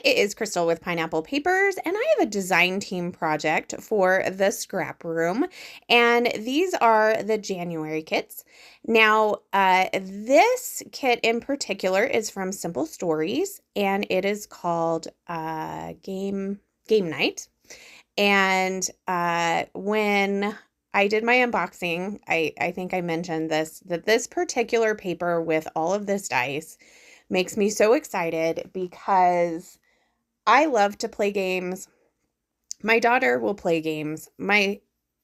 it is Crystal with Pineapple Papers, and I have a design team project for the scrap room, and these are the January kits. Now, this kit in particular is from Simple Stories, and it is called Game Night. And when I did my unboxing, I think I mentioned that this particular paper with all of this dice makes me so excited because I love to play games. My daughter will play games. My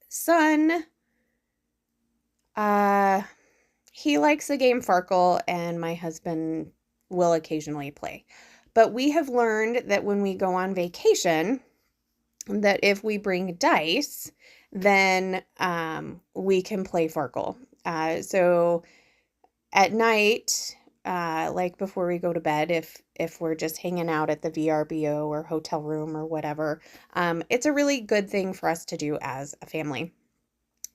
son, he likes the game Farkle, and my husband will occasionally play. But we have learned that when we go on vacation, that if we bring dice, then we can play Farkle. So at night, like before we go to bed, if we're just hanging out at the VRBO or hotel room or whatever, it's a really good thing for us to do as a family.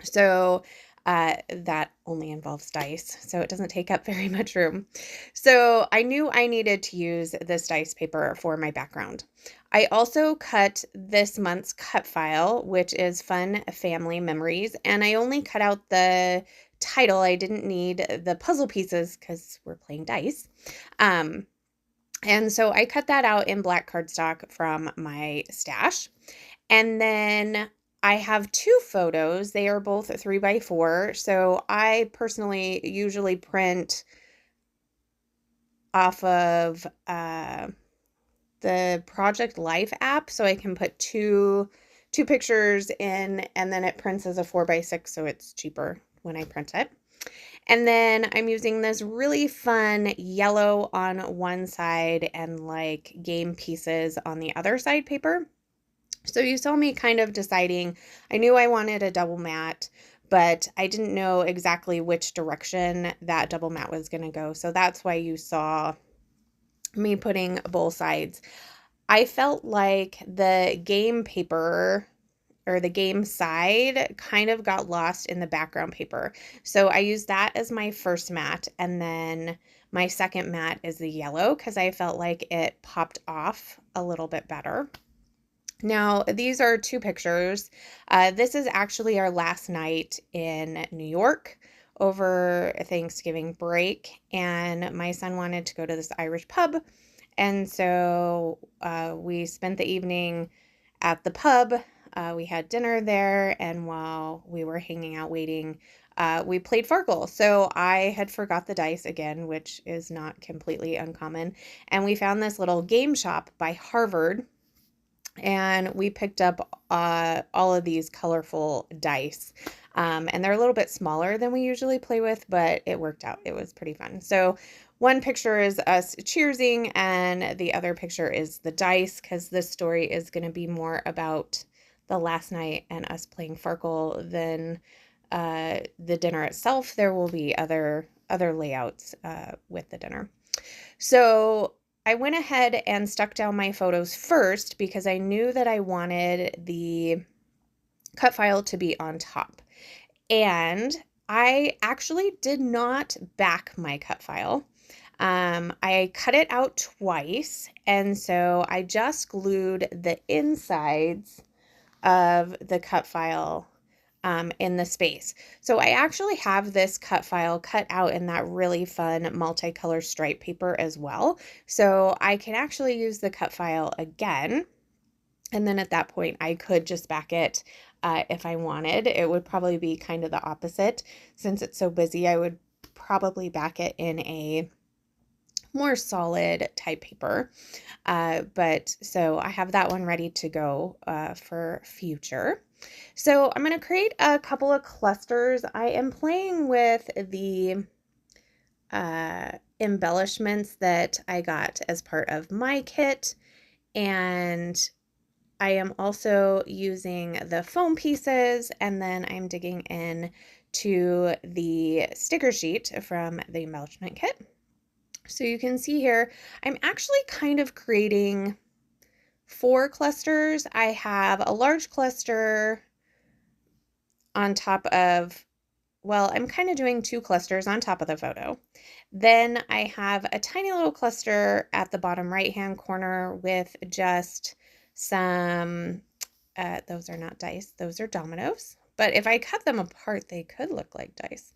So that only involves dice, so it doesn't take up very much room. So I knew I needed to use this dice paper for my background. I also cut this month's cut file, which is Fun Family Memories, and I only cut out the title. I didn't need the puzzle pieces because we're playing dice. And so I cut that out in black cardstock from my stash. And then I have two photos. They are both 3x4. So I personally usually print off of the Project Life app, so I can put two pictures in, and then it prints as a 4x6, so it's cheaper when I print it. And then I'm using this really fun yellow on one side and like game pieces on the other side paper. So you saw me kind of deciding. I knew I wanted a double mat, but I didn't know exactly which direction that double mat was going to go. So that's why you saw me putting both sides. I felt like the game paper or the game side kind of got lost in the background paper. So I used that as my first mat, and then my second mat is the yellow because I felt like it popped off a little bit better. Now, these are two pictures. This is actually our last night in New York over Thanksgiving break, and my son wanted to go to this Irish pub, and so we spent the evening at the pub. We had dinner there, and while we were hanging out waiting, we played Farkle. So I had forgot the dice again, which is not completely uncommon, and we found this little game shop by Harvard, and we picked up all of these colorful dice. And they're a little bit smaller than we usually play with, but it worked out. It was pretty fun. So one picture is us cheersing, and the other picture is the dice, because this story is going to be more about the last night and us playing Farkle than the dinner itself. There will be other layouts with the dinner. So I went ahead and stuck down my photos first because I knew that I wanted the cut file to be on top. And I actually did not back my cut file. I cut it out twice, and so I just glued the insides of the cut file in the space. So I actually have this cut file cut out in that really fun multicolor stripe paper as well. So I can actually use the cut file again. And then at that point, I could just back it if I wanted. It would probably be kind of the opposite. Since it's so busy, I would probably back it in a more solid type paper. But so I have that one ready to go for future. So I'm going to create a couple of clusters. I am playing with the embellishments that I got as part of my kit, and I am also using the foam pieces, and then I'm digging in to the sticker sheet from the embellishment kit. So you can see here, I'm actually kind of creating 4 clusters. I have a large cluster on top of well, I'm kind of doing two clusters on top of the photo. Then I have a tiny little cluster at the bottom right-hand corner with just some, those are not dice, those are dominoes. But if I cut them apart, they could look like dice.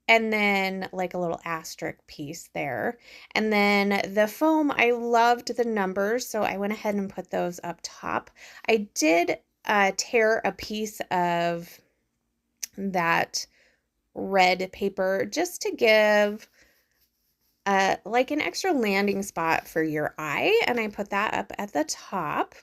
And then like a little asterisk piece there. And then the foam, I loved the numbers, so I went ahead and put those up top. I did tear a piece of that red paper just to give like an extra landing spot for your eye, and I put that up at the top.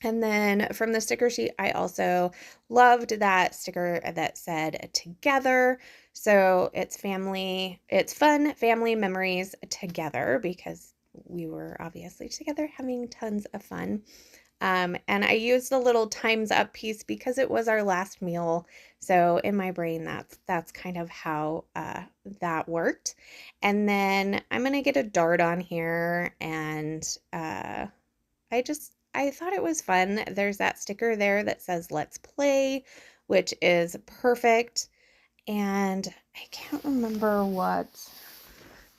And then from the sticker sheet, I also loved that sticker that said together. So it's fun family memories together, because we were obviously together having tons of fun. And I used the little times up piece because it was our last meal. So in my brain, that's kind of how that worked. And then I'm going to get a dart on here, and I thought it was fun. There's that sticker there that says let's play, which is perfect. And I can't remember what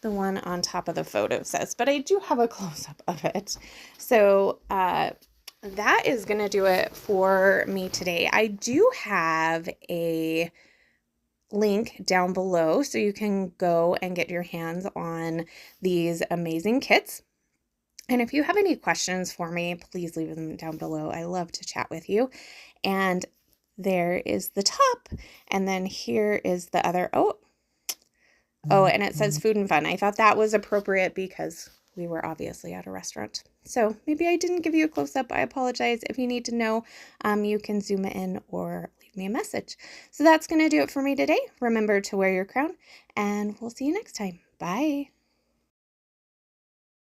the one on top of the photo says, but I do have a close-up of it. So that is going to do it for me today. I do have a link down below so you can go and get your hands on these amazing kits. And if you have any questions for me, please leave them down below. I love to chat with you. And there is the top. And then here is the other. Oh, and it says food and fun. I thought that was appropriate because we were obviously at a restaurant. So maybe I didn't give you a close-up. I apologize. If you need to know, you can zoom in or leave me a message. So that's going to do it for me today. Remember to wear your crown, and we'll see you next time. Bye.